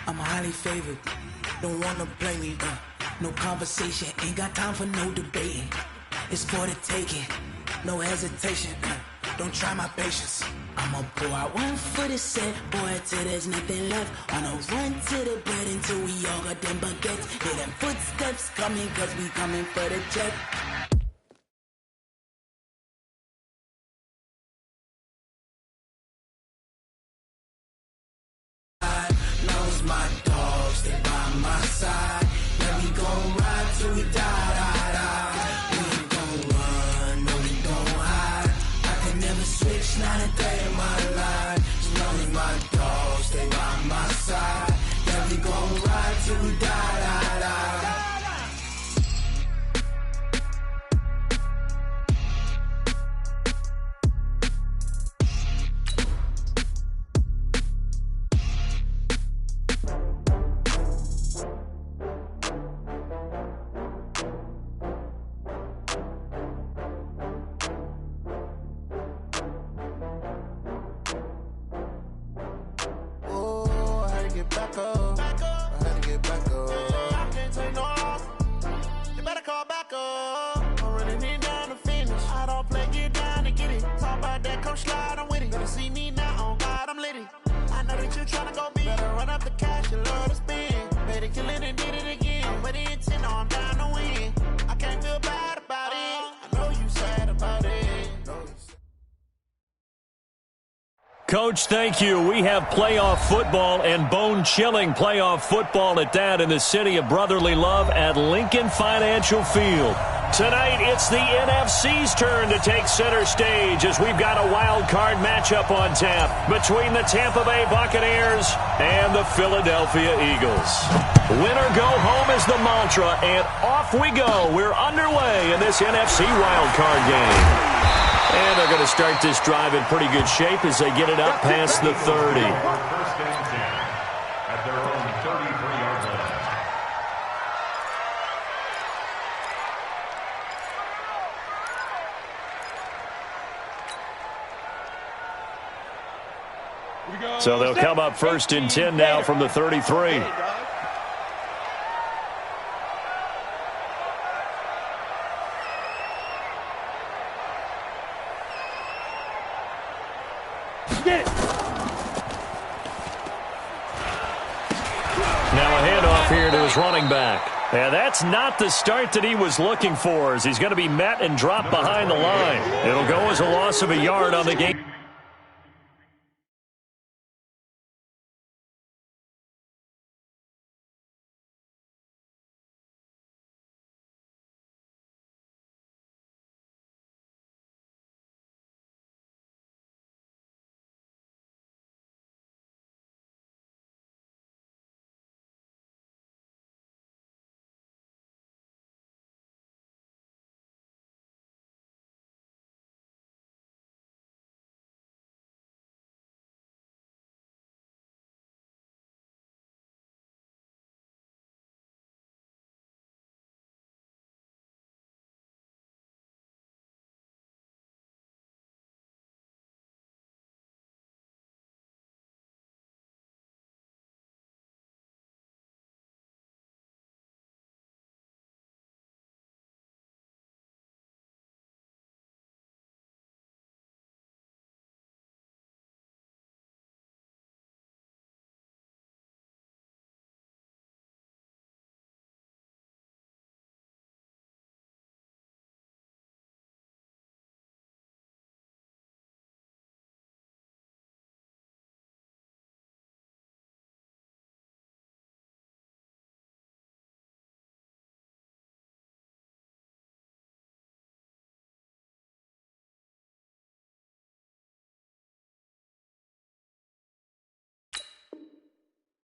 I'm highly favored. Don't wanna play me. No conversation. Ain't got time for no debating. It's for the taking. No hesitation. Don't try my patience. I'ma pour out one for the set, boy, till there's nothing left. On a run to the bread until we all got them baguettes. Hear them footsteps coming, cause we coming for the check. Knows my dogs, they by my side. Yeah, we gon' ride till we die, die, die. We ain't gon' run, no, we gon' hide. I can never switch, not a day in my life. As long as my dogs, they by my side. Yeah, we gon' ride till we die, die, die. Coach, thank you. We have playoff football and bone-chilling playoff football at that in the city of brotherly love at Lincoln Financial Field. Tonight, it's the NFC's turn to take center stage as we've got a wild card matchup on tap between the Tampa Bay Buccaneers and the Philadelphia Eagles. Winner go home is the mantra, and off we go. We're underway in this NFC wild card game. And they're going to start this drive in pretty good shape as they get it up past the 30. First and 10 at their own 33-yard line. So they'll come up first and 10 now from the 33. Running back. And that's not the start that he was looking for, as he's going to be met and dropped behind the line. It'll go as a loss of a yard on the game.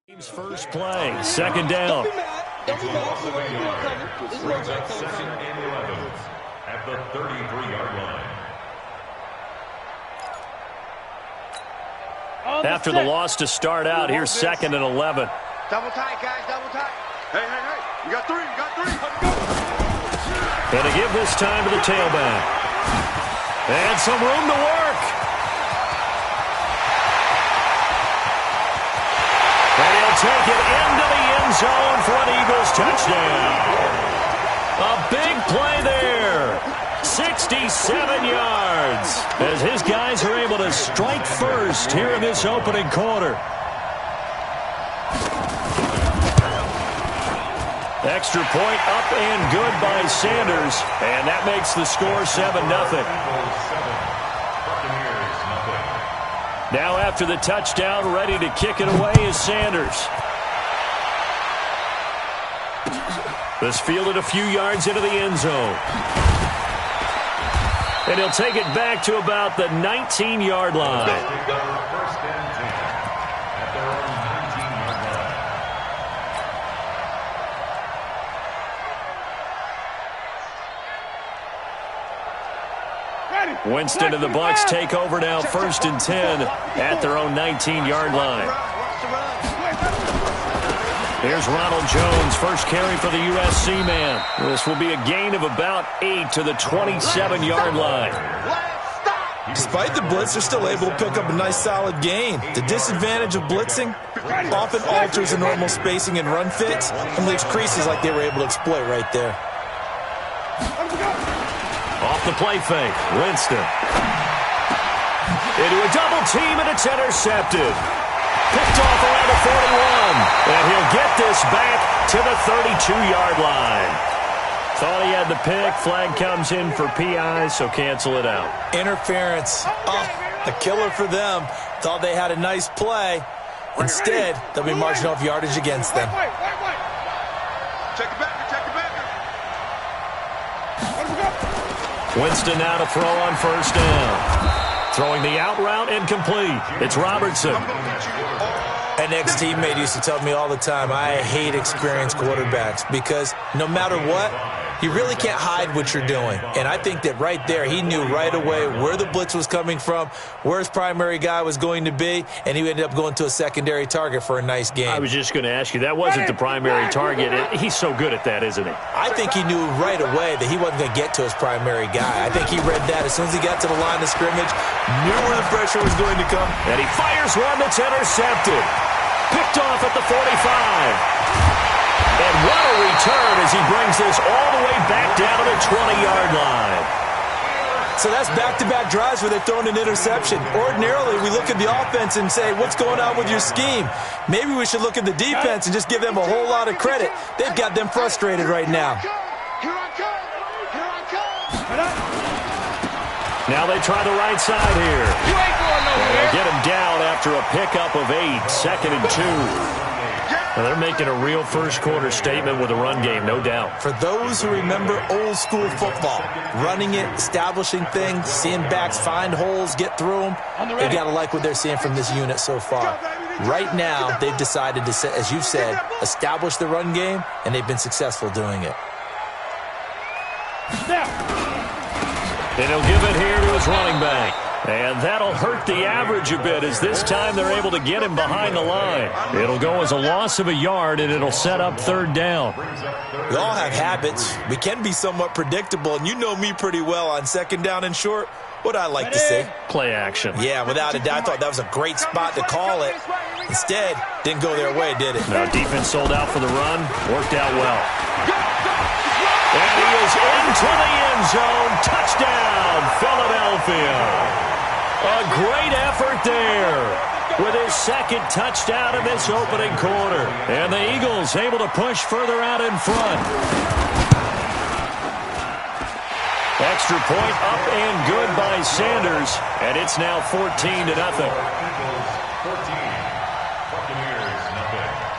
Team's first play, second down. It's a loss of a yard. Brings up second and 11 at the 33-yard line. After the loss to start out, here's second and 11. Double tight, guys, double tight. Hey, hey, hey. You got three, you got three. And to give this time to the tailback. And some room to work. And he'll take it zone for an Eagles touchdown. A big play there. 67 yards as his guys are able to strike first here in this opening quarter. Extra point up and good by Sanders, and that makes the score 7-0. Now after the touchdown, ready to kick it away is Sanders. This fielded a few yards into the end zone. And he'll take it back to about the 19-yard line. First and 10 at their own 19-yard line. Winston and the Bucs take over now, 1st and 10 at their own 19-yard line. Here's Ronald Jones, first carry for the USC man. This will be a gain of about 8 to the 27-yard line. Despite the blitz, they're still able to pick up a nice solid gain. The disadvantage of blitzing often alters the normal spacing and run fits and leaves creases like they were able to exploit right there. Off the play fake, Winston. Into a double team, and it's intercepted. Picked off around the 41, and he'll get this back to the 32-yard line. Thought he had the pick. Flag comes in for PI, so cancel it out. Interference. Oh, a killer for them. Thought they had a nice play. Instead, they'll be marching off yardage against them. Check it back. Winston now to throw on 1st down. Throwing the out route incomplete. It's Robertson. An ex-teammate used to tell me all the time, I hate experienced quarterbacks because no matter what, you really can't hide what you're doing. And I think that right there, he knew right away where the blitz was coming from, where his primary guy was going to be, and he ended up going to a secondary target for a nice game. I was just going to ask you, that wasn't the primary target. He's so good at that, isn't he? I think he knew right away that he wasn't going to get to his primary guy. I think he read that as soon as he got to the line of scrimmage, knew where the pressure was going to come. And he fires one that's intercepted. Picked off at the 45. And what a return as he brings this all the way back down to the 20-yard line. So that's back-to-back drives where they're throwing an interception. Ordinarily, we look at the offense and say, what's going on with your scheme? Maybe we should look at the defense and just give them a whole lot of credit. They've got them frustrated right now. Now they try the right side here. And they'll get him down after a pickup of 8, 2nd and 2. Well, they're making a real first-quarter statement with a run game, no doubt. For those who remember old-school football, running it, establishing things, seeing backs find holes, get through them, they've got to like what they're seeing from this unit so far. Right now, they've decided to, as you've said, establish the run game, and they've been successful doing it. And he'll give it here to his running back. And that'll hurt the average a bit as this time they're able to get him behind the line. It'll go as a loss of a yard, and it'll set up 3rd down. We all have habits. We can be somewhat predictable, and you know me pretty well on 2nd down and short. What I like to see. Play action. Yeah, without a doubt, I thought that was a great spot to call it. Instead, didn't go their way, did it? No, defense sold out for the run. Worked out well. And he is into the end zone. Touchdown, Philadelphia. A great effort there with his 2nd touchdown in this opening quarter. And the Eagles able to push further out in front. Extra point up and good by Sanders. And it's now 14-0.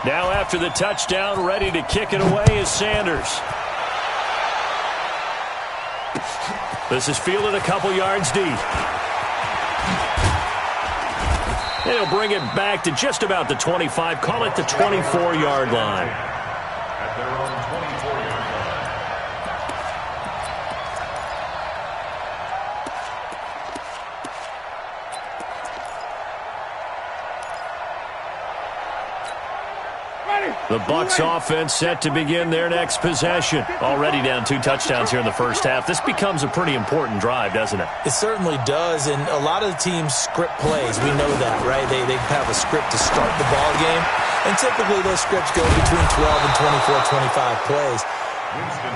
Now after the touchdown, ready to kick it away is Sanders. This is fielded a couple yards deep. They'll bring it back to just about the 25. Call it the 24-yard line. At their own 24-yard The Bucs offense set to begin their next possession. Already down 2 touchdowns here in the first half. This becomes a pretty important drive, doesn't it? It certainly does, and a lot of the teams script plays. We know that, right? They have a script to start the ball game, And typically those scripts go between 12 and 24, 25 plays.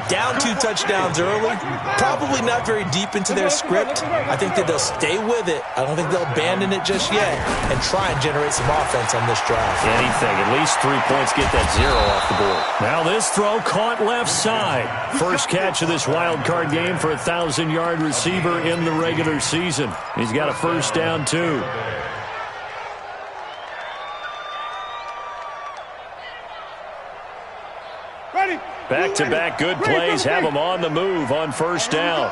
Down 2 touchdowns early, probably not very deep into their script. I think that they'll stay with it. I don't think they'll abandon it just yet and try and generate some offense on this drive. Anything, at least 3 points, get that 0 off the board. Now this throw caught left side. First catch of this wild card game for a 1,000-yard receiver in the regular season. He's got a first down, too. Back-to-back good plays have him on the move on first down.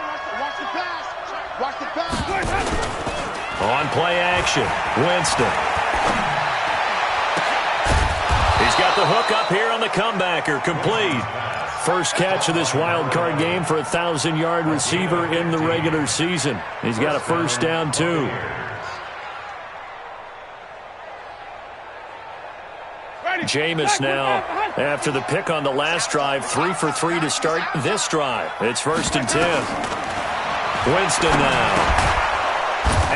On play action, Winston. He's got the hook up here on the comebacker, complete. First catch of this wild card game for a 1,000-yard receiver in the regular season. He's got a first down, too. Jameis now, after the pick on the last drive, 3 for 3 to start this drive. It's 1st and 10. Winston now.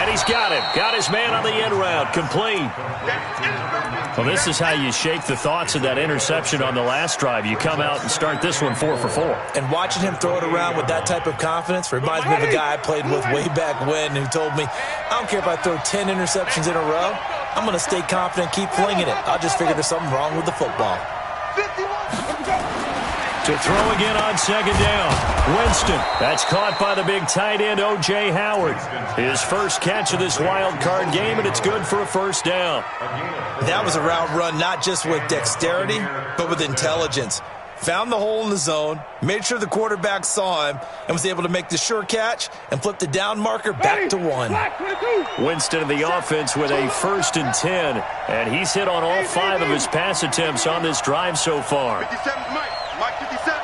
And he's got him. Got his man on the end route. Complete. Well, this is how you shake the thoughts of that interception on the last drive. You come out and start this one 4 for 4. And watching him throw it around with that type of confidence reminds me of a guy I played with way back when who told me, I don't care if I throw 10 interceptions in a row. I'm going to stay confident, keep flinging it. I'll just figure there's something wrong with the football. To throw again on second down. Winston. That's caught by the big tight end, O.J. Howard. His first catch of this wild card game, and it's good for a first down. That was a route run not just with dexterity, but with intelligence. Found the hole in the zone, made sure the quarterback saw him, and was able to make the sure catch and flip the down marker back to 1. Winston in the offense with a 1st and 10, and he's hit on all 5 of his pass attempts on this drive so far. 57, Mike 57.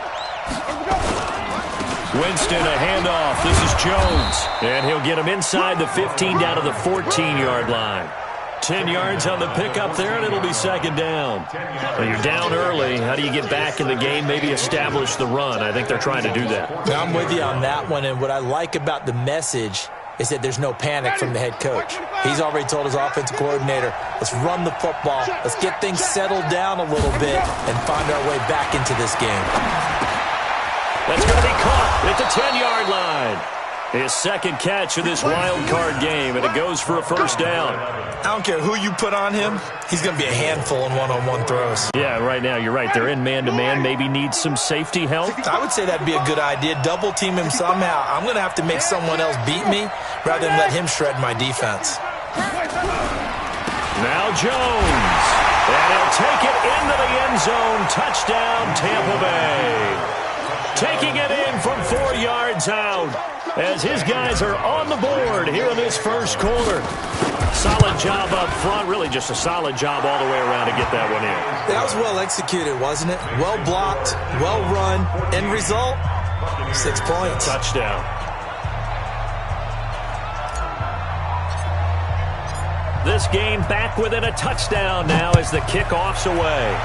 Winston, a handoff. This is Jones, and he'll get him inside the 15 down to the 14-yard line. 10 yards on the pickup there, and it'll be second down. Well, you're down early. How do you get back in the game, maybe establish the run? I think they're trying to do that. I'm with you on that one, and what I like about the message is that there's no panic from the head coach. He's already told his offensive coordinator, let's run the football, let's get things settled down a little bit, and find our way back into this game. That's going to be caught at the 10-yard line. His second catch of this wild card game, and it goes for a first down. I don't care who you put on him, he's going to be a handful in one-on-one throws. Yeah, right now you're right. They're in man-to-man, maybe needs some safety help. I would say that'd be a good idea. Double team him somehow. I'm going to have to make someone else beat me rather than let him shred my defense. Now Jones. And he'll take it into the end zone. Touchdown, Tampa Bay. Taking it in from 4 yards out as his guys are on the board here in this first quarter. Solid job up front, really just a solid job all the way around to get that one in. That was well executed, wasn't it? Well blocked, well run. End result, 6 points. Touchdown. This game back within a touchdown now as the kickoff's away.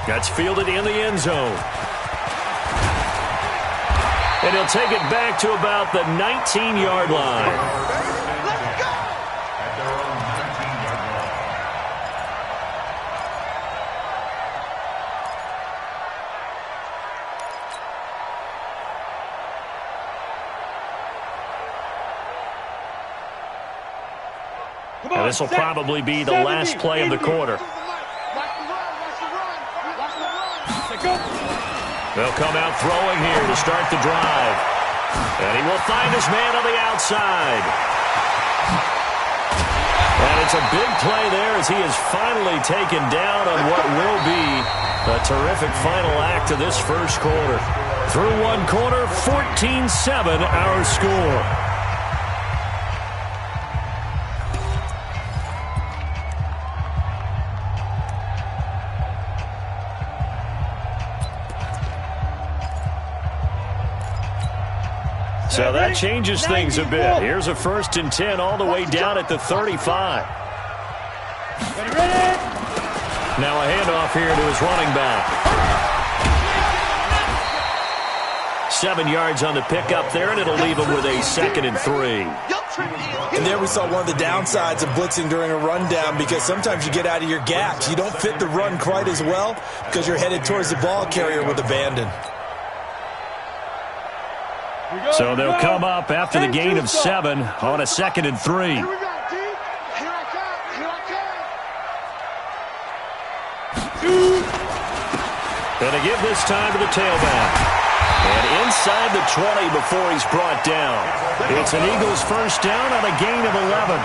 That's fielded in the end zone. And he'll take it back to about the 19-yard line. Let's go! At their own 19-yard line. Now this will probably be the last play of the quarter. They'll come out throwing here to start the drive. And he will find his man on the outside. And it's a big play there as he is finally taken down on what will be a terrific final act of this first quarter. Through one quarter, 14-7 our score. So that changes things a bit. Here's a 1st and 10 all the way down at the 35. Now a handoff here to his running back. 7 yards on the pickup there, and it'll leave him with a 2nd and 3. And there we saw one of the downsides of blitzing during a rundown, because sometimes you get out of your gaps. You don't fit the run quite as well because you're headed towards the ball carrier with abandon. So they'll come up after the gain of 7 on a 2nd and 3. Here we go, D. Here I come. Here I come. And they give this time to the tailback. And inside the 20 before he's brought down. It's an Eagles first down on a gain of 11.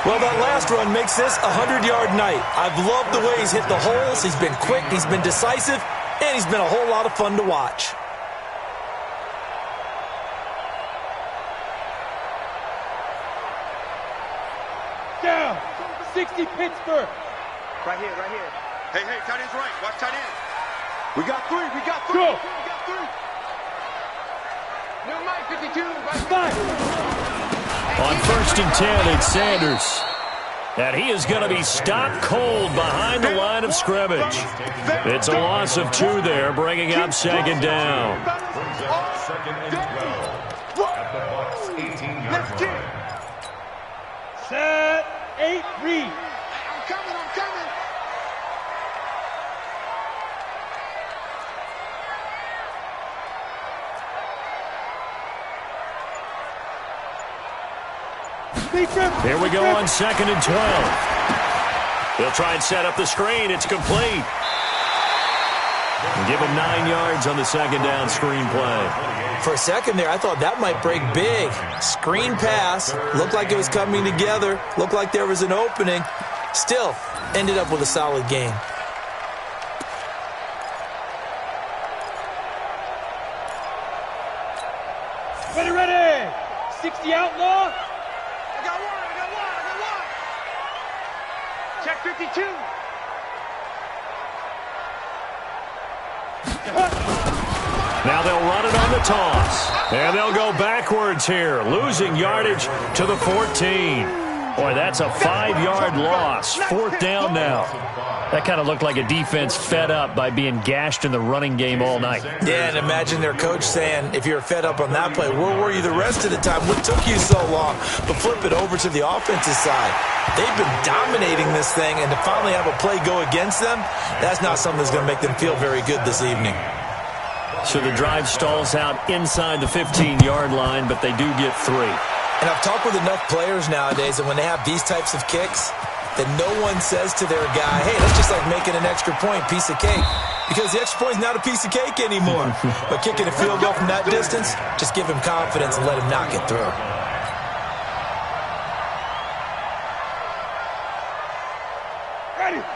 Well, that last run makes this a 100-yard night. I've loved the way he's hit the holes. He's been quick, he's been decisive, and he's been a whole lot of fun to watch. Down. 60 Pittsburgh. Right here, right here. Hey, tight end's right. Watch tight end. We got 3. We got 3. Go. We got 3. New Mike 52. Five. On 1st and 10, it's Sanders. And he is going to be stopped cold behind the line of scrimmage. It's a loss of 2 there, bringing up 2nd down. Brings up 2nd and 12 at the Bucs 18-yard line. Set. 8. Read. I'm coming. Here we go on 2nd and 12. He'll try and set up the screen. It's complete. And give him 9 yards on the 2nd down screen play. For a second there, I thought that might break big. Screen pass. Looked like it was coming together. Looked like there was an opening. Still, ended up with a solid game. Ready. 60 outlaw. I got one. Check 52. Now they'll run it on the toss. And they'll go backwards here, losing yardage to the 14. Boy, that's a 5-yard loss. 4th down now. That kind of looked like a defense fed up by being gashed in the running game all night. Yeah, and imagine their coach saying, if you're fed up on that play, where were you the rest of the time? What took you so long? But flip it over to the offensive side. They've been dominating this thing, and to finally have a play go against them, that's not something that's going to make them feel very good this evening. So the drive stalls out inside the 15-yard line, but they do get 3. And I've talked with enough players nowadays that when they have these types of kicks, that no one says to their guy, hey, that's just like making an extra point, piece of cake. Because the extra point is not a piece of cake anymore. But kicking a field goal from that distance, just give him confidence and let him knock it through.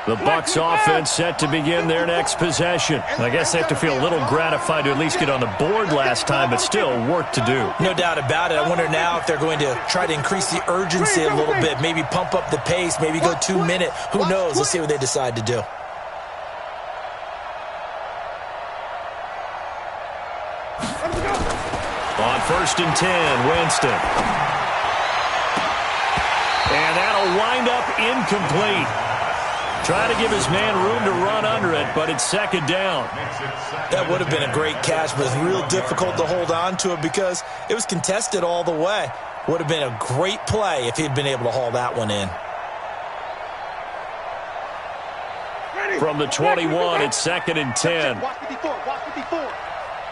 The Bucs offense set to begin their next possession. I guess they have to feel a little gratified to at least get on the board last time, but still work to do. No doubt about it. I wonder now if they're going to try to increase the urgency a little bit, maybe pump up the pace, maybe go 2-minute. Who knows? Let's see what they decide to do. On 1st and 10, Winston. And that'll wind up incomplete. Trying to give his man room to run under it, but it's 2nd down. That would have been a great catch, but it's real difficult to hold on to it because it was contested all the way. Would have been a great play if he'd been able to haul that one in. From the 21, it's 2nd and 10. Watch 54. Watch 54.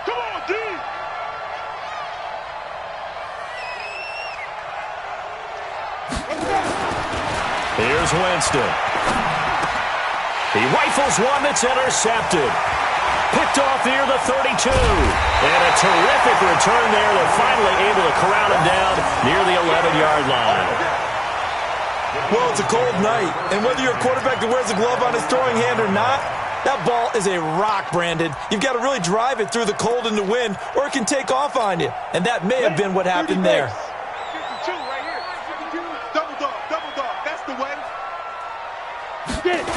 Come on, D. Here's Winston. He rifles one that's intercepted. Picked off near the 32. And a terrific return there. They're finally able to corral him down near the 11-yard line. Well, it's a cold night, and whether you're a quarterback that wears a glove on his throwing hand or not, that ball is a rock, Brandon. You've got to really drive it through the cold and the wind, or it can take off on you. And that may have been what happened there. 52 right here. 52. Double dog. That's the way. Get it.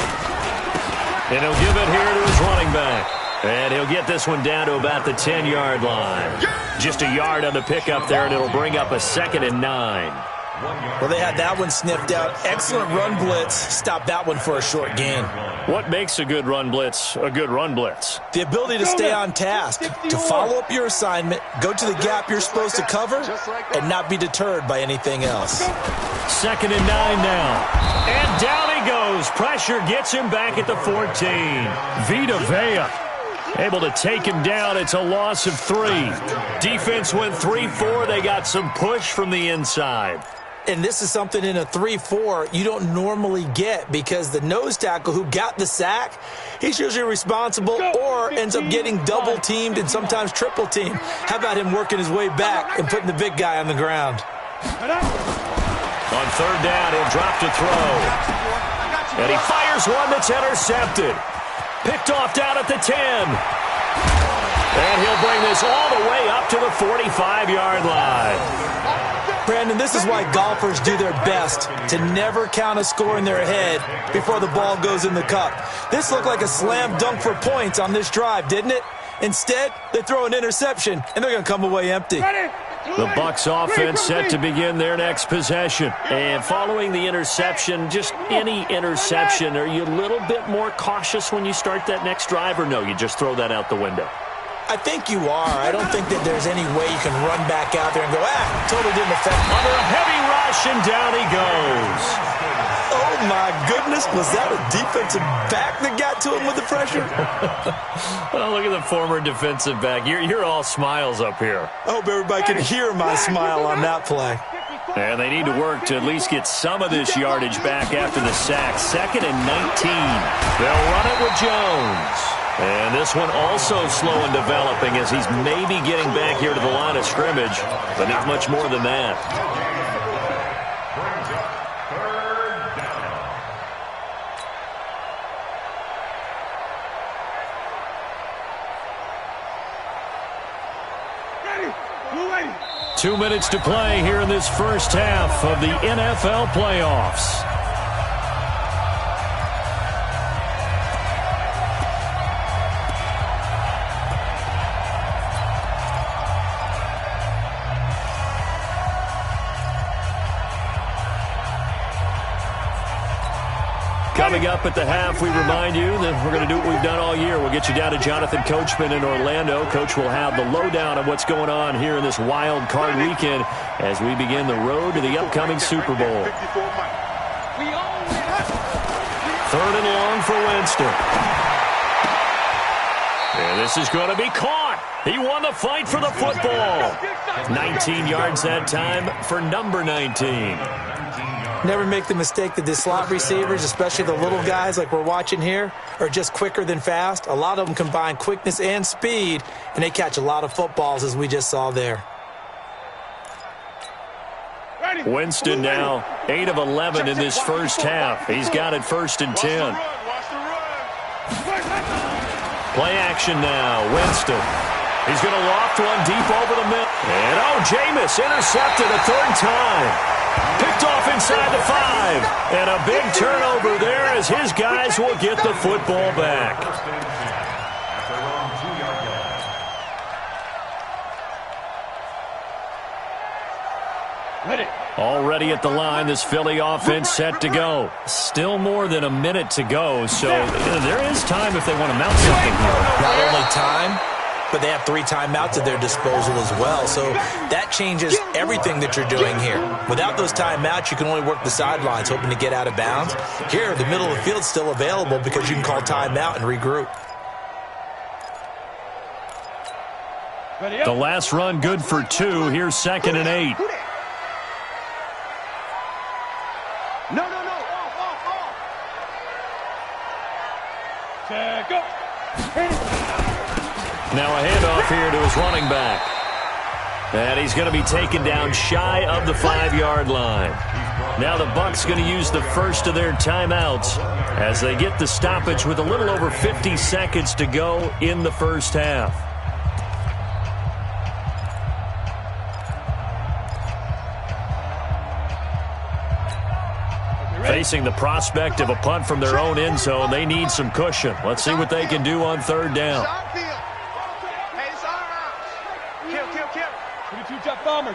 And he'll give it here to his running back. And he'll get this one down to about the 10-yard line. Just a yard on the pickup there, and it'll bring up a 2nd and 9. Well, they had that one sniffed out. Excellent run blitz. Stop that one for a short gain. What makes a good run blitz a good run blitz? The ability to stay on task, to follow up your assignment, go to the gap you're supposed to cover, and not be deterred by anything else. 2nd and 9 now. And down he goes. Pressure gets him back at the 14. Vita Vea able to take him down. It's a loss of 3. Defense went 3-4. They got some push from the inside. And this is something in a 3-4 you don't normally get because the nose tackle who got the sack, he's usually responsible or ends up getting double-teamed and sometimes triple-teamed. How about him working his way back and putting the big guy on the ground? On 3rd down, he'll drop to throw. And he fires one that's intercepted. Picked off down at the 10. And he'll bring this all the way up to the 45-yard line. Brandon, this is why golfers do their best to never count a score in their head before the ball goes in the cup. This looked like a slam dunk for points on this drive, didn't it? Instead, they throw an interception, and they're going to come away empty. The Bucs offense set to begin their next possession. And following the interception, just any interception, are you a little bit more cautious when you start that next drive, or no, you just throw that out the window? I think you are. I don't think that there's any way you can run back out there and go, totally didn't affect me. Under a heavy rush, and down he goes. Oh, my goodness. Was that a defensive back that got to him with the pressure? Well, look at the former defensive back. You're all smiles up here. I hope everybody can hear my smile on that play. And they need to work to at least get some of this yardage back after the sack. 2nd and 19. They'll run it with Jones. And this one also slow in developing as he's maybe getting back here to the line of scrimmage, but not much more than that. Ready. 2 minutes to play here in this first half of the NFL playoffs. Coming up at the half, we remind you that we're going to do what we've done all year. We'll get you down to Jonathan Coachman in Orlando. Coach will have the lowdown of what's going on here in this wild card weekend as we begin the road to the upcoming Super Bowl. 3rd and long for Winston. And this is going to be caught. He won the fight for the football. 19 yards that time for number 19. Never make the mistake that the slot receivers, especially the little guys like we're watching here, are just quicker than fast. A lot of them combine quickness and speed, and they catch a lot of footballs, as we just saw there. Winston now 8 of 11 in this first half. He's got it 1st and 10. Play action now. Winston. He's going to loft one deep over the middle. And, Jameis intercepted a 3rd time. Picked off inside the 5. And a big turnover there as his guys will get the football back. Already at the line, this Philly offense set to go. Still more than a minute to go, so there is time if they want to mount something here. Not only time, but they have 3 timeouts at their disposal as well. So that changes everything that you're doing here. Without those timeouts, you can only work the sidelines, hoping to get out of bounds. Here, the middle of the field's still available because you can call timeout and regroup. The last run good for 2. Here's 2nd and 8. No. Off. Check up. Now a handoff here to his running back. And he's going to be taken down shy of the 5-yard line. Now the Bucs going to use the first of their timeouts as they get the stoppage with a little over 50 seconds to go in the first half. Facing the prospect of a punt from their own end zone, they need some cushion. Let's see what they can do on 3rd down. Hey, it's all right. Kill. 22 jet bomber.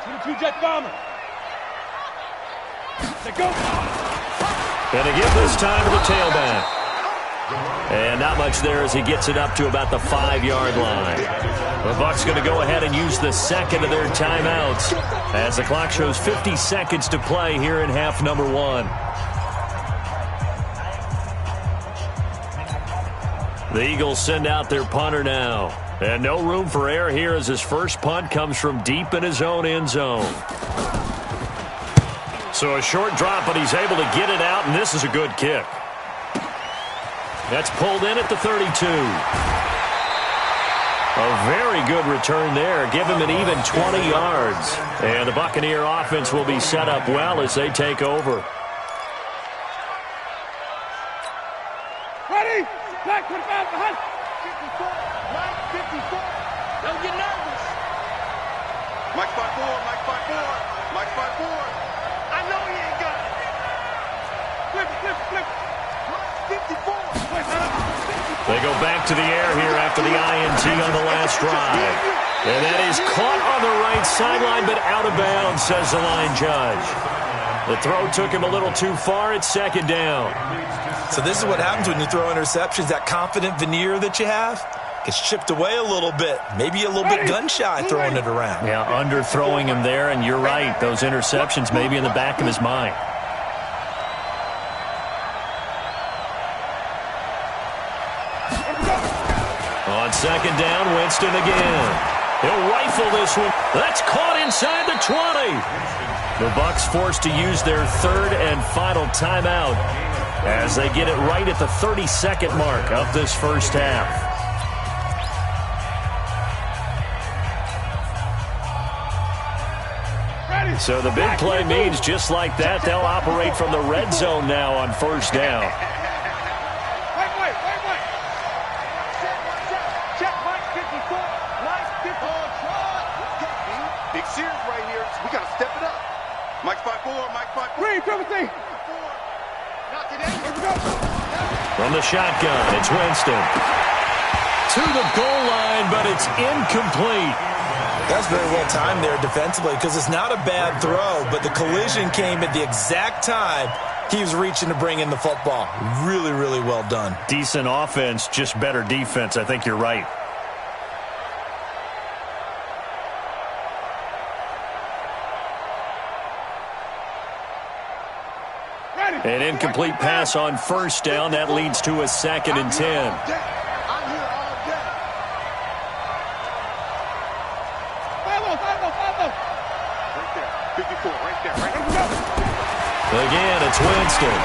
And they give this time to the tailback. And not much there as he gets it up to about the 5-yard line. The Bucs going to go ahead and use the second of their timeouts as the clock shows 50 seconds to play here in half number 1. The Eagles send out their punter now. And no room for error here as his first punt comes from deep in his own end zone. So a short drop, but he's able to get it out, and this is a good kick. That's pulled in at the 32. A very good return there. Give him an even 20 yards. And the Buccaneer offense will be set up well as they take over. Ready? Back to the back behind. 54. Mike, 54. Don't get nervous. Mike 5-4, Mike 5-4, Mike 5-4. I know he ain't got it. Flip, flip, flip. 54. They go back to the air here after the INT on the last drive. And that is caught on the right sideline, but out of bounds, says the line judge. The throw took him a little too far. It's second down. So this is what happens when you throw interceptions. That confident veneer that you have gets chipped away a little bit. Maybe a little bit gun-shy throwing it around. Yeah, underthrowing him there, and you're right. Those interceptions may be in the back of his mind. On second down, Winston again. He'll rifle this one. That's caught inside the 20. The Bucs forced to use their third and final timeout as they get it right at the 32nd mark of this first half. So the big play means just like that, they'll operate from the red zone now on first down. Check Mike 54. Mike 54. Big Sears right here. We got to step it up. Mike 5-4, Mike 5-4. Green, triple T. Knock it in. Here we go. From the shotgun, it's Winston. To the goal line, but it's incomplete. That's very well timed there defensively because it's not a bad throw, but the collision came at the exact time he was reaching to bring in the football. Really, really well done. Decent offense, just better defense. I think you're right. An incomplete pass on first down. That leads to a 2nd and 10. I'm here all day. 5-0. Right there. 54, right there. Right there. Again, it's Winston.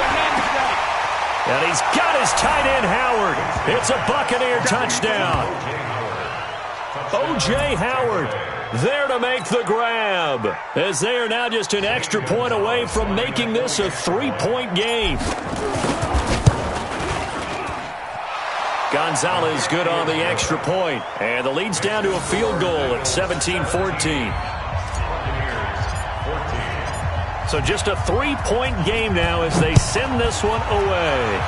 And he's got his tight end, Howard. It's a Buccaneer touchdown. O.J. Howard there to make the grab, as they are now just an extra point away from making this a 3-point game. Gonzalez good on the extra point, and the lead's down to a field goal at 17-14. So just a 3-point game now as they send this one away.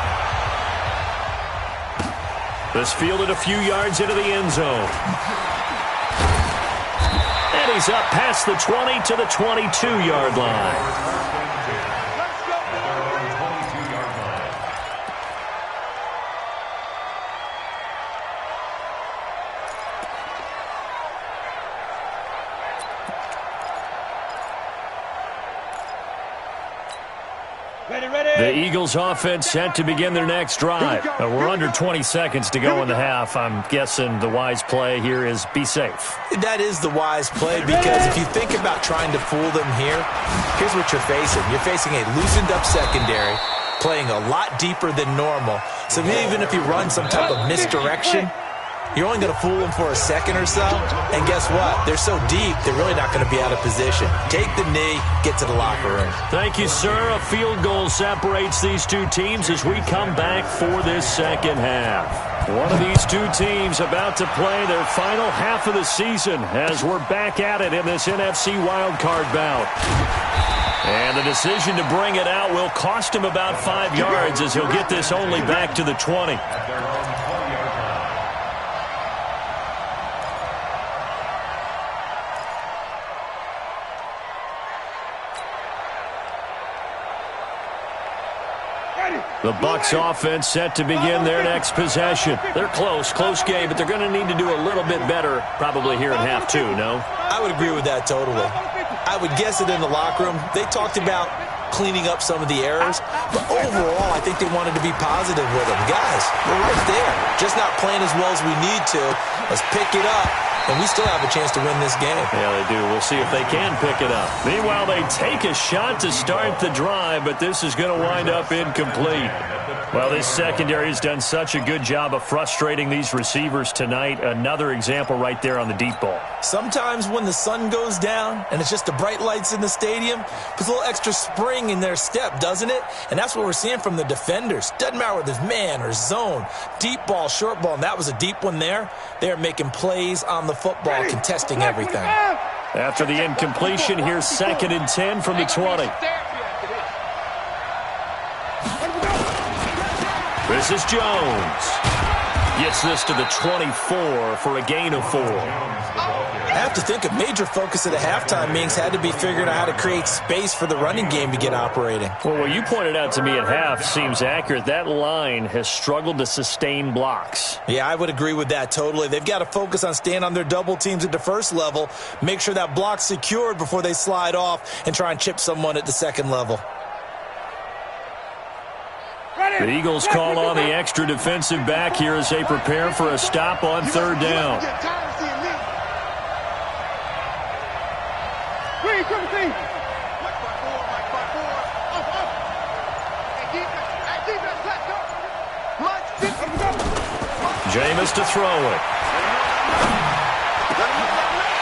This fielded a few yards into the end zone. And he's up past the 20 to the 22-yard line. The Eagles offense set to begin their next drive. We're under 20 seconds to go in the half. I'm guessing the wise play here is be safe. That is the wise play because if you think about trying to fool them here, here's what you're facing. You're facing a loosened up secondary, playing a lot deeper than normal. So even if you run some type of misdirection, you're only going to fool them for a second or so. And guess what? They're so deep, they're really not going to be out of position. Take the knee, get to the locker room. Thank you, sir. A field goal separates these two teams as we come back for this second half. One of these two teams about to play their final half of the season as we're back at it in this NFC wildcard bout. And the decision to bring it out will cost him about 5 yards as he'll get this only back to the 20. The Bucs offense set to begin their next possession. They're close game, but they're going to need to do a little bit better probably here in half two, no? I would agree with that totally. I would guess it in the locker room. They talked about cleaning up some of the errors, but overall, I think they wanted to be positive with them. Guys, we're right there. Just not playing as well as we need to. Let's pick it up, and we still have a chance to win this game. Yeah, they do. We'll see if they can pick it up. Meanwhile, they take a shot to start the drive, but this is going to wind up incomplete. Well, this secondary has done such a good job of frustrating these receivers tonight. Another example right there on the deep ball. Sometimes when the sun goes down and it's just the bright lights in the stadium, puts a little extra spring in their step, doesn't it? And that's what we're seeing from the defenders. Doesn't matter whether it's man or zone, deep ball, short ball, and that was a deep one there. They're making plays on the football, contesting everything. After the incompletion, here's 2nd and 10 from the 20. This is Jones. Gets this to the 24 for a gain of 4. I have to think a major focus of the halftime meetings had to be figuring out how to create space for the running game to get operating. Well, what you pointed out to me at half seems accurate. That line has struggled to sustain blocks. Yeah, I would agree with that totally. They've got to focus on staying on their double teams at the first level, make sure that block's secured before they slide off and try and chip someone at the second level. The Eagles call on the extra defensive back here as they prepare for a stop on 3rd down. Jameis to throw it.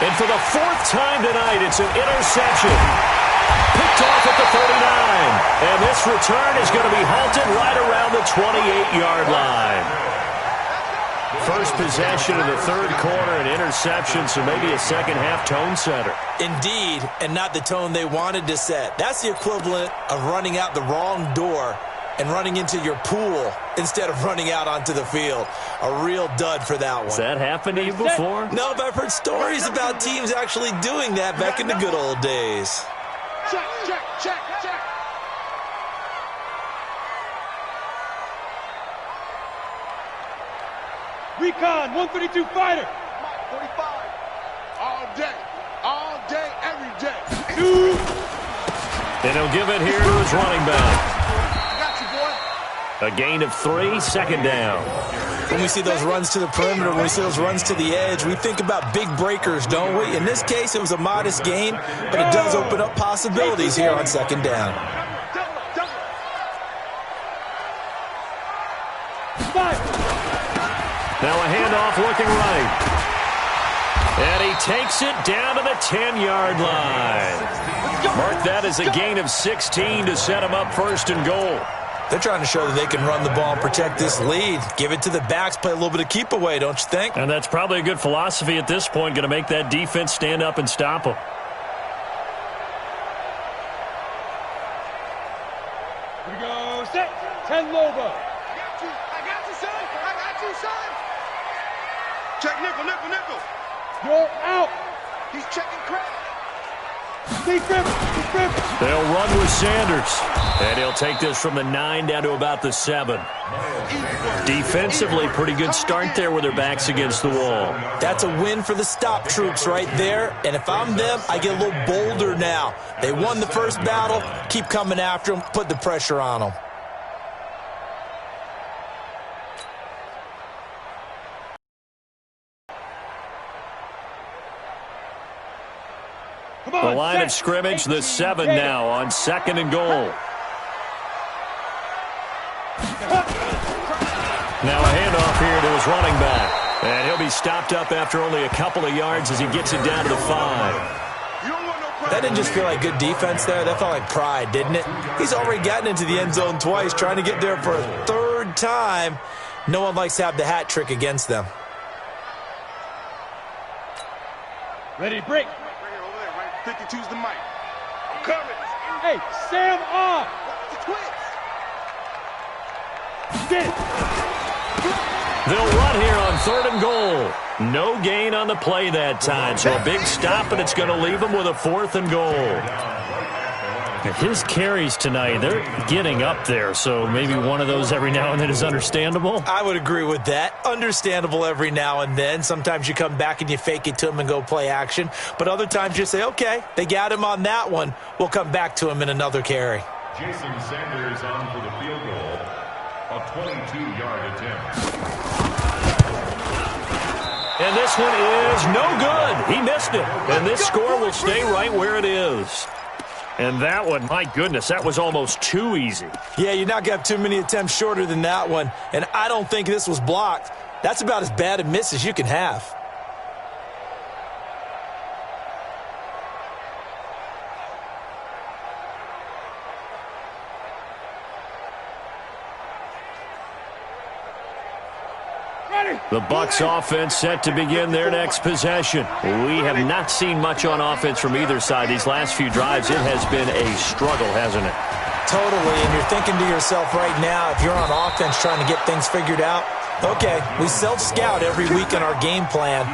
And for the 4th time tonight, it's an interception. Picked off at the 39. And this return is going to be halted right around the 28-yard line. First possession of the 3rd quarter, an interception, so maybe a second-half tone setter. Indeed, and not the tone they wanted to set. That's the equivalent of running out the wrong door and running into your pool instead of running out onto the field. A real dud for that one. Has that happened to you before? No, but I've heard stories about teams actually doing that back in the good old days. Check. Recon, 132 fighter. 45. All day, every day. And he'll give it here to his running back. Got you, boy. A gain of 3, 2nd down. When we see those runs to the perimeter, when we see those runs to the edge, we think about big breakers, don't we? In this case, it was a modest gain, but it does open up possibilities here on 2nd down. Now a handoff looking right. And he takes it down to the 10-yard line. Mark that as a gain of 16 to set him up 1st and goal. They're trying to show that they can run the ball and protect this lead. Give it to the backs, play a little bit of keep away, don't you think? And that's probably a good philosophy at this point, going to make that defense stand up and stop them. Here we go, set. 10 Lobo. I got you, son. Check nickel. You're out. He's checking crack. They'll run with Sanders. And he'll take this from the 9 down to about the 7. Defensively, pretty good start there with their backs against the wall. That's a win for the stop troops right there. And if I'm them, I get a little bolder now. They won the first battle. Keep coming after them. Put the pressure on them. The line of scrimmage, the 7 now on 2nd and goal. Now a handoff here to his running back. And he'll be stopped up after only a couple of yards as he gets it down to the 5. That didn't just feel like good defense there. That felt like pride, didn't it? He's already gotten into the end zone twice, trying to get there for a 3rd time. No one likes to have the hat trick against them. Ready to break. 52's the mic. I'm coming. Hey, Sam off. The twins. They'll run here on 3rd and goal. No gain on the play that time, so a big stop, and it's going to leave them with a 4th and goal. His carries tonight, they're getting up there, so maybe one of those every now and then is understandable. I would agree with that. Understandable every now and then. Sometimes you come back and you fake it to him and go play action. But other times you say, okay, they got him on that one. We'll come back to him in another carry. Jason Sanders on for the field goal. A 22-yard attempt. And this one is no good. He missed it. And this score will stay right where it is. And that one, my goodness, that was almost too easy. Yeah, you're not going to have too many attempts shorter than that one. And I don't think this was blocked. That's about as bad a miss as you can have. The Bucs offense set to begin their next possession. We have not seen much on offense from either side these last few drives. It has been a struggle, hasn't it? Totally, and you're thinking to yourself right now, if you're on offense trying to get things figured out, okay, we self-scout every week in our game plan.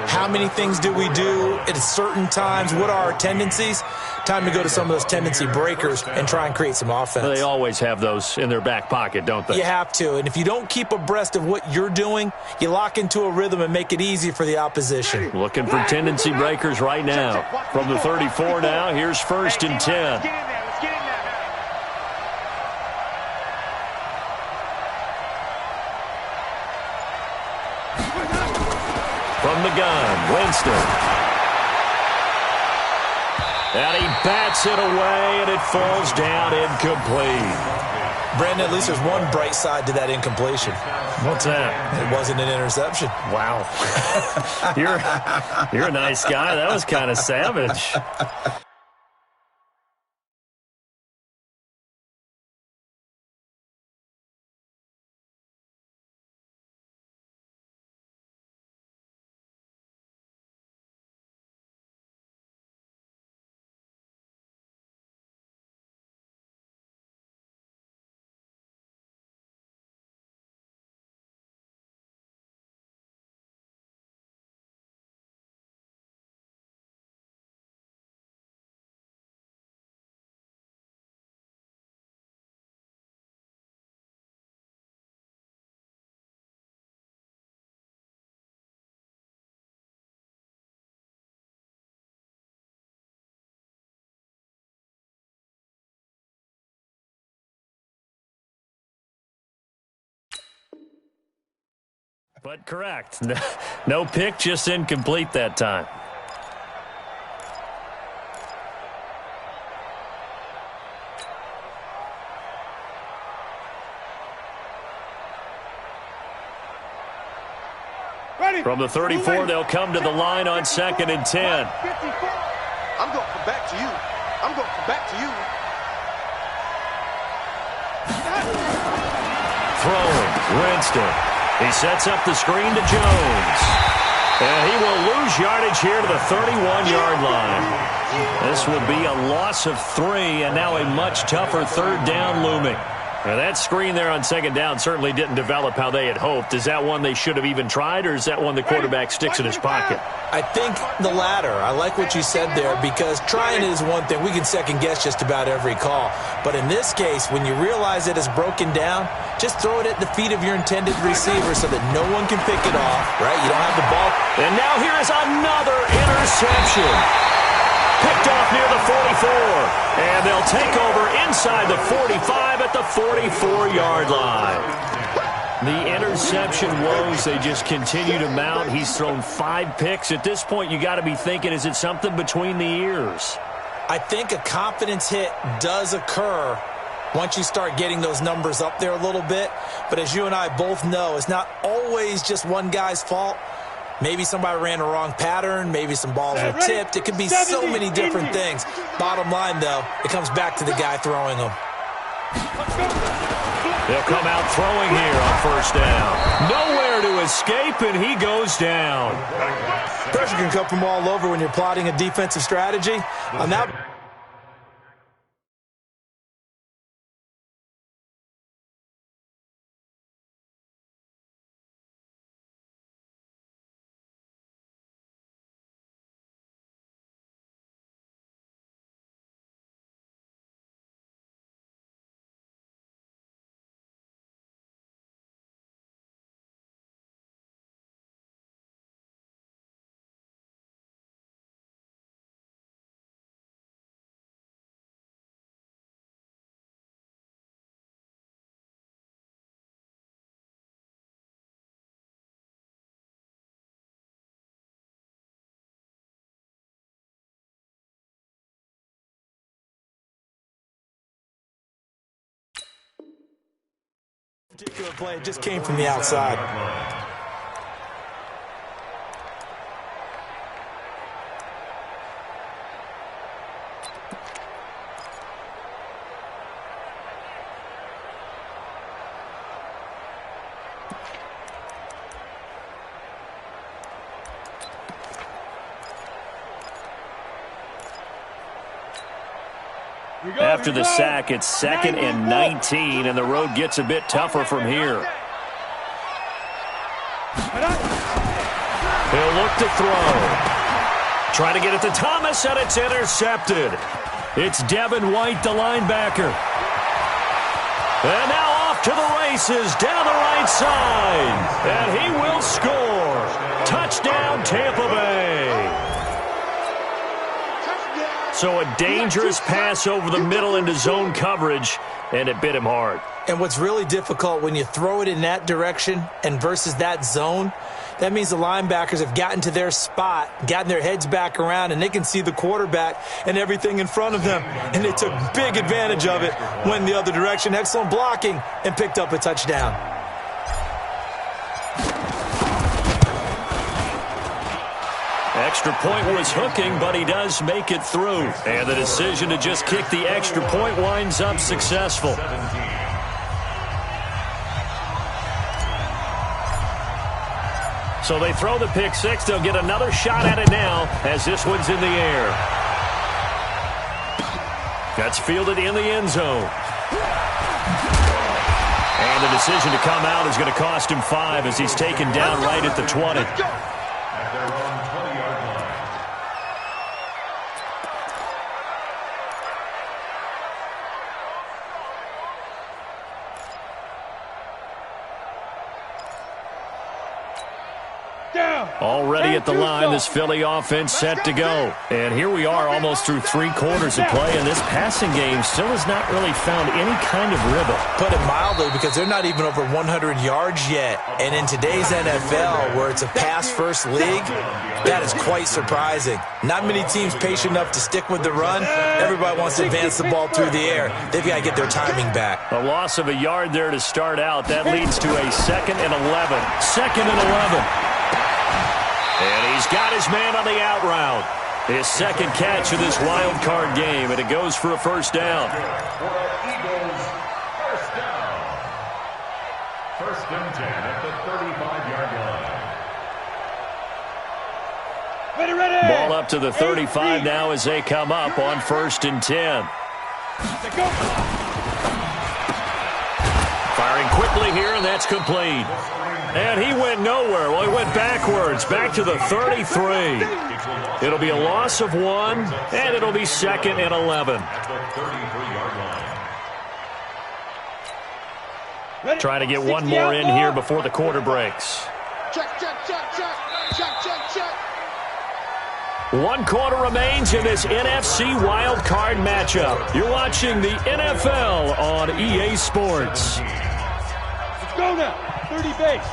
How many things do we do at certain times? What are our tendencies? Time to go to some of those tendency breakers and try and create some offense. They always have those in their back pocket, don't they? You have to, and if you don't keep abreast of what you're doing, you lock into a rhythm and make it easy for the opposition. Looking for tendency breakers right now. From the 34 now, here's 1st and 10. From the gun, Winston. And he bats it away, and it falls down incomplete. Brandon, at least there's one bright side to that incompletion. What's that? It wasn't an interception. Wow. You're a nice guy. That was kind of savage. But correct. No pick, just incomplete that time. From the 34, they'll come to the line on 2nd and 10. I'm going to come back to you. I'm going to come back to you. Throwing, Winston. He sets up the screen to Jones. And he will lose yardage here to the 31-yard line. This will be a loss of 3, and now a much tougher 3rd down looming. Now that screen there on 2nd down certainly didn't develop how they had hoped. Is that one they should have even tried, or is that one the quarterback sticks in his pocket? I think the latter. I like what you said there, because trying is one thing. We can second-guess just about every call. But in this case, when you realize it is broken down, just throw it at the feet of your intended receiver so that no one can pick it off, right? You don't have the ball. And now here is another interception. Picked off near the 44. And they'll take over inside the 45 at the 44-yard line. The interception woes, they just continue to mount. He's thrown 5 picks. At this point, you got to be thinking, is it something between the ears? I think a confidence hit does occur once you start getting those numbers up there a little bit. But as you and I both know, it's not always just one guy's fault. Maybe somebody ran the wrong pattern. Maybe some balls were tipped. It could be so many different things. Bottom line, though, it comes back to the guy throwing them. They'll come out throwing here on 1st down. Nowhere to escape, and he goes down. Pressure can come from all over when you're plotting a defensive strategy. On that Particular play, it just came from the outside. After the sack, it's 2nd and 19, and the road gets a bit tougher from here. He'll look to throw. Trying to get it to Thomas, and it's intercepted. It's Devin White, the linebacker. And now off to the races, down the right side. And he will score. Touchdown, Tampa Bay. So a dangerous pass over the middle into zone coverage, and it bit him hard. And what's really difficult when you throw it in that direction and versus that zone, that means the linebackers have gotten to their spot, gotten their heads back around, and they can see the quarterback and everything in front of them. And they took big advantage of it, went the other direction, excellent blocking, and picked up a touchdown. Extra point was hooking, but he does make it through. And the decision to just kick the extra point winds up successful. So they throw the pick six. They'll get another shot at it now as this one's in the air. That's fielded in the end zone. And the decision to come out is going to cost him 5 as he's taken down right at the 20. Already at the line, this Philly offense set to go. And here we are almost through 3 quarters of play, and this passing game still has not really found any kind of rhythm. Put it mildly, because they're not even over 100 yards yet. And in today's NFL, where it's a pass-first league, that is quite surprising. Not many teams patient enough to stick with the run. Everybody wants to advance the ball through the air. They've got to get their timing back. A loss of a yard there to start out. That leads to a 2nd and 11. 2nd and 11. And he's got his man on the out route. His second catch of this wild card game, and it goes for a first down. Eagles, first down. 1st and 10 at the 35-yard line. Ready. Ball up to the 35 now as they come up on 1st and 10. Firing quickly here, and that's complete. And he went nowhere. Well, he went backwards, back to the 33. It'll be a loss of 1, and it'll be 2nd and 11. Trying to get one more in here before the quarter breaks. Check. 1 quarter remains in this NFC wild card matchup. You're watching the NFL on EA Sports. Let's go now. 30 base.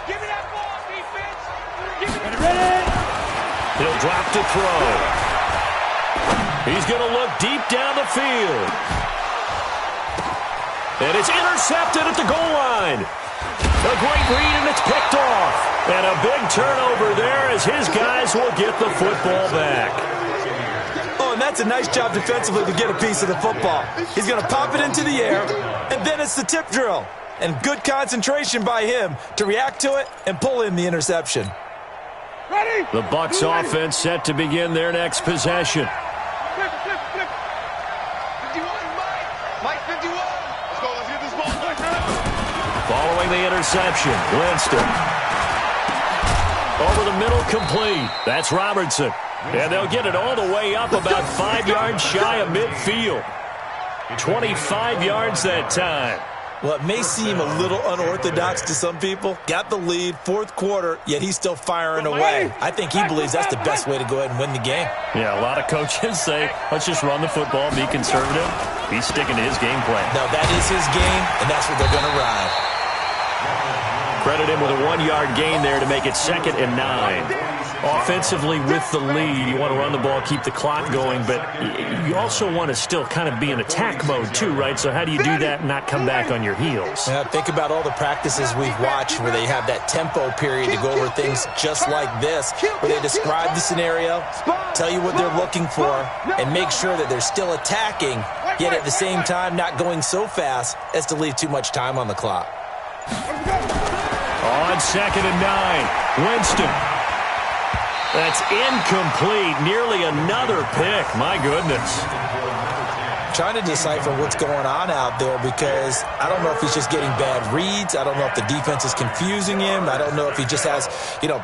Give me that ball, defense. Ready. He'll drop to throw. He's going to look deep down the field. And it's intercepted at the goal line. A great read, and it's picked off. And a big turnover there as his guys will get the football back. Oh, and that's a nice job defensively to get a piece of the football. He's going to pop it into the air, and then it's the tip drill. And good concentration by him to react to it and pull in the interception. Ready. The Bucs offense set to begin their next possession. Flip. 51, Mike 51. Let's get this ball. Following the interception, Winston. Over the middle, complete. That's Robertson. And they'll get it all the way up about 5 yards shy of midfield. 25 yards that time. Well, it may seem a little unorthodox to some people. Got the lead, 4th quarter, yet he's still firing away. I think he believes that's the best way to go ahead and win the game. Yeah, a lot of coaches say, let's just run the football, be conservative. He's sticking to his game plan. No, that is his game, and that's what they're going to ride. Credit him with a 1-yard gain there to make it 2nd and 9. Offensively with the lead, you want to run the ball, keep the clock going, but you also want to still kind of be in attack mode too, right? So how do you do that and not come back on your heels? Yeah, think about all the practices we've watched where they have that tempo period to go over things just like this, where they describe the scenario, tell you what they're looking for, and make sure that they're still attacking, yet at the same time not going so fast as to leave too much time on the clock. On 2nd and 9, Winston. That's incomplete. Nearly another pick. My goodness. Trying to decipher what's going on out there because I don't know if he's just getting bad reads. I don't know if the defense is confusing him. I don't know if he just has,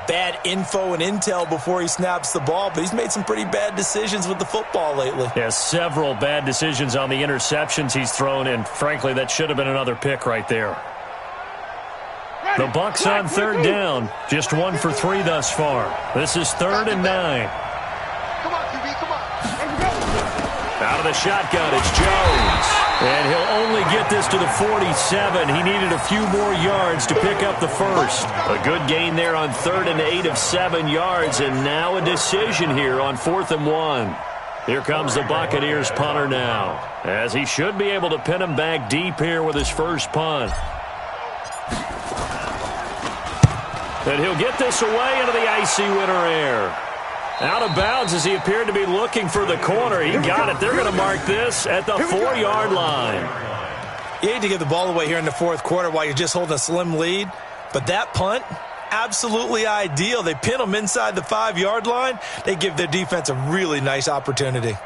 bad info and intel before he snaps the ball. But he's made some pretty bad decisions with the football lately. Yeah, several bad decisions on the interceptions he's thrown, and frankly, that should have been another pick right there. The Bucs on 3rd down. Just 1 for 3 thus far. This is 3rd and 9. Come on, QB, come on. Out of the shotgun, it's Jones. And he'll only get this to the 47. He needed a few more yards to pick up the first. A good gain there on 3rd and 8 of 7 yards. And now a decision here on 4th and 1. Here comes the Buccaneers punter now, as he should be able to pin him back deep here with his first punt. And he'll get this away into the icy winter air. Out of bounds as he appeared to be looking for the corner. He got it. They're going to mark this at the 4-yard line. You hate to give the ball away here in the 4th quarter while you're just holding a slim lead. But that punt, absolutely ideal. They pin them inside the 5-yard line. They give their defense a really nice opportunity.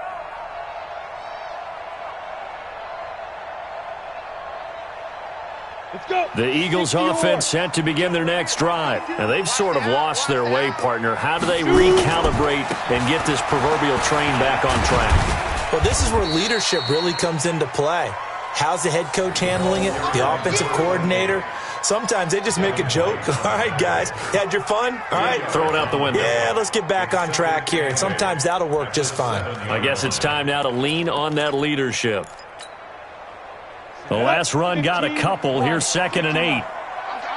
The Eagles offense set to begin their next drive. Now, they've sort of lost their way, partner. How do they recalibrate and get this proverbial train back on track? Well, this is where leadership really comes into play. How's the head coach handling it? The offensive coordinator? Sometimes they just make a joke. All right, guys, you had your fun? All right. Throw it out the window. Yeah, let's get back on track here. And sometimes that'll work just fine. I guess it's time now to lean on that leadership. The last run got a couple. Here's 2nd and 8. I'm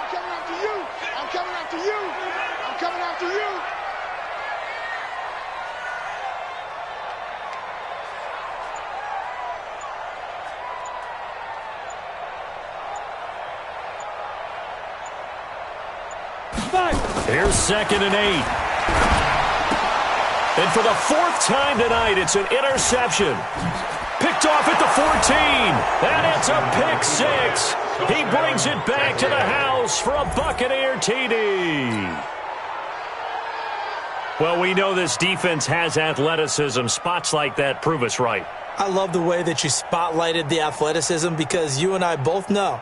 coming after you. I'm coming after you. I'm coming after you. Here's 2nd and 8. And for the 4th time tonight, it's an interception. Picked off at the 14, and it's a pick 6. He brings it back to the house for a Buccaneer TD. Well, we know this defense has athleticism. Spots like that prove us right. I love the way that you spotlighted the athleticism because you and I both know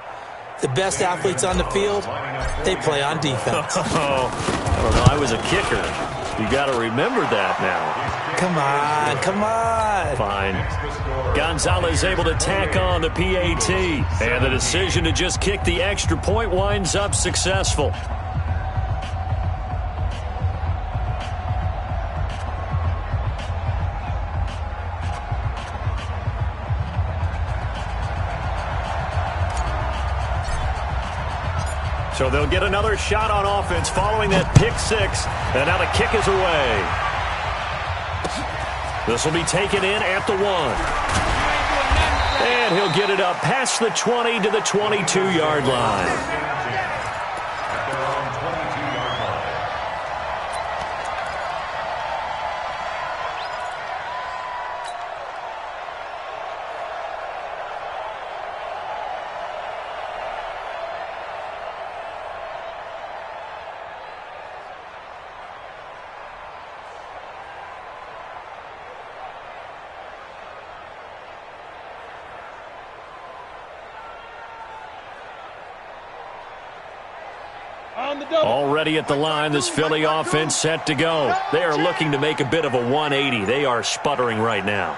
the best athletes on the field, they play on defense. Oh, I don't know. I was a kicker. You got to remember that now. Come on, come on. Fine. Gonzalez able to tack on the PAT. And the decision to just kick the extra point winds up successful. So they'll get another shot on offense following that pick 6. And now the kick is away. This will be taken in at the 1. And he'll get it up past the 20 to the 22-yard line. Already at the line, this Philly offense set to go. They are looking to make a bit of a 180. They are sputtering right now.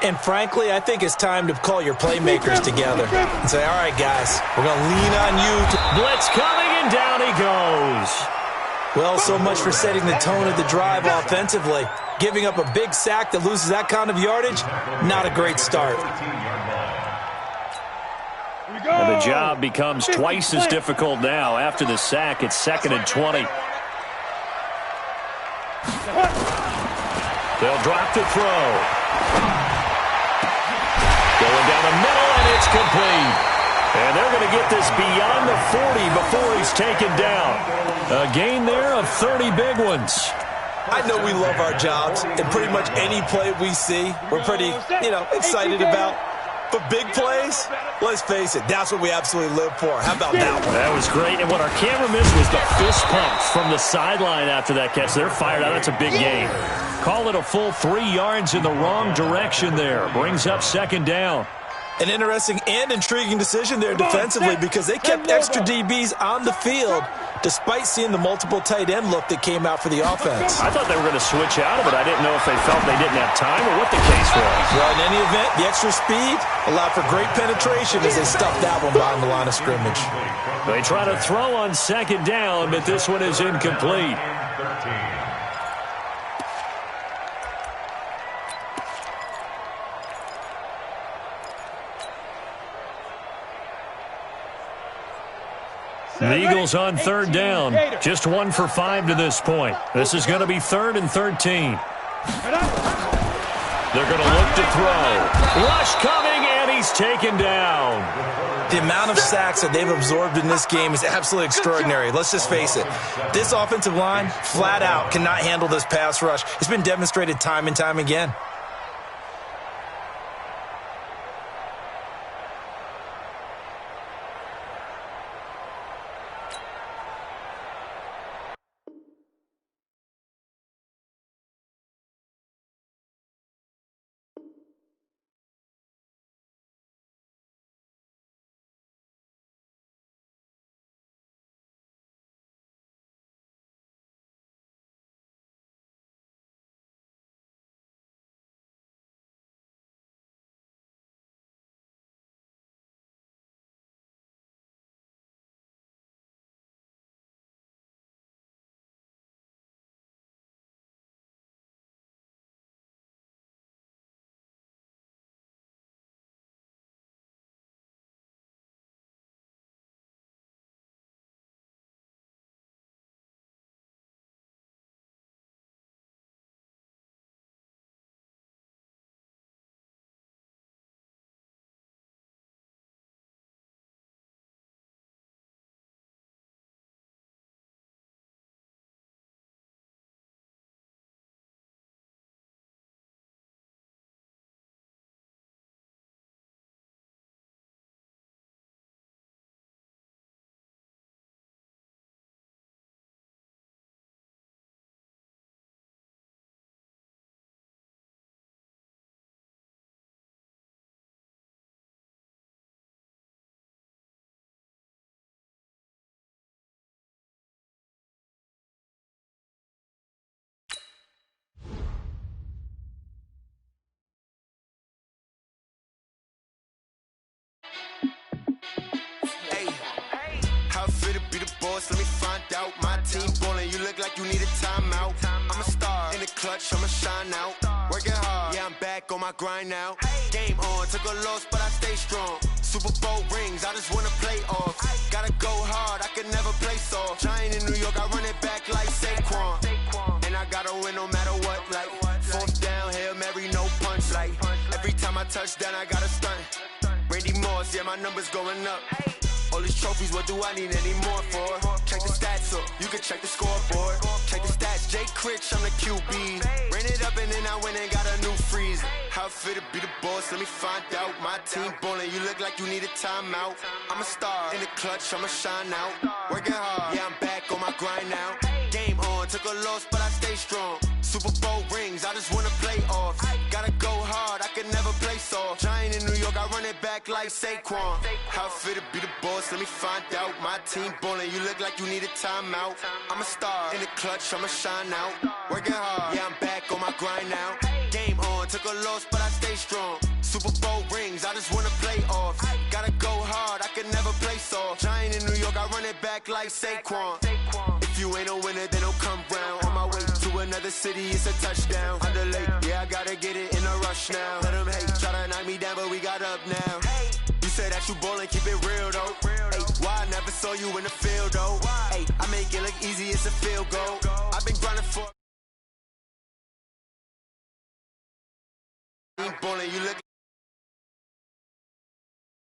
And frankly, I think it's time to call your playmakers together and say, all right, guys, we're going to lean on you. Blitz coming, and down he goes. Well, so much for setting the tone of the drive offensively. Giving up a big sack that loses that kind of yardage, not a great start. And the job becomes twice as difficult now. After the sack, it's 2nd and 20. They'll drop to throw. Going down the middle, and it's complete. And they're going to get this beyond the 40 before he's taken down. A gain there of 30 big ones. I know we love our jobs, and pretty much any play we see, we're pretty, excited about. But big plays, let's face it, that's what we absolutely live for. How about that one? That was great, and what our camera missed was the fist pump from the sideline after that catch. They're fired out. That's a big gain. Call it a full 3 yards in the wrong direction there. Brings up second down. An interesting and intriguing decision there defensively because they kept extra DBs on the field despite seeing the multiple tight end look that came out for the offense. I thought they were going to switch out of it. I didn't know if they felt they didn't have time or what the case was. Well, in any event, the extra speed allowed for great penetration as they stuffed that one behind the line of scrimmage. They try to throw on second down, but this one is incomplete. The Eagles on third down. Just 1 for 5 to this point. This is going to be 3rd and 13. They're going to look to throw. Rush coming, and he's taken down. The amount of sacks that they've absorbed in this game is absolutely extraordinary. Let's just face it. This offensive line, flat out, cannot handle this pass rush. It's been demonstrated time and time again. Let me find out. My team ballin', you look like you need a timeout. I'm a star in the clutch, I'ma shine out. Working hard, yeah, I'm back on my grind now. Game on, took a loss, but I stay strong. Super Bowl rings, I just wanna play off. Gotta go hard, I can never play soft. Giant in New York, I run it back like Saquon. And I gotta win no matter what, like 4th down, Hail Mary, no punch. Like every time I touch down, I gotta stunt. Randy Moss, yeah, my numbers going up. All these trophies, what do I need any more for? Check the stats up, you can check the scoreboard. Check the stats, Jay Critch, I'm the QB. Ran it up and then I went and got a new freeze. How it feel to be the boss, let me find out. My team ballin', you look like you need a timeout. I'm a star in the clutch, I'ma shine out. Working hard, yeah, I'm back on my grind now. Game on, took a loss, but I stay strong. Super Bowl rings, I just wanna play off. Gotta go hard, I can never play soft. Giant in New York, I run it back like Saquon. How it feel to be the boss, let me find out. My team ballin', you look like you need a timeout. I'm a star in the clutch, I'ma shine out. Working hard, yeah, I'm back on my grind now. Game on, took a loss, but I stay strong. Super Bowl rings, I just wanna play off. Gotta go hard, I can never play soft. Giant in New York, I run it back like Saquon. If you ain't a winner, then don't come round. On my way to another city, it's a touchdown. Underlay, yeah, I gotta get it in a rush now. Let them hate, try to knock me down, but we got up now. You said that you ballin', keep it real though. Hey, why I never saw you in the field though? Hey, I make it look easy, it's a field goal. I've been grinding for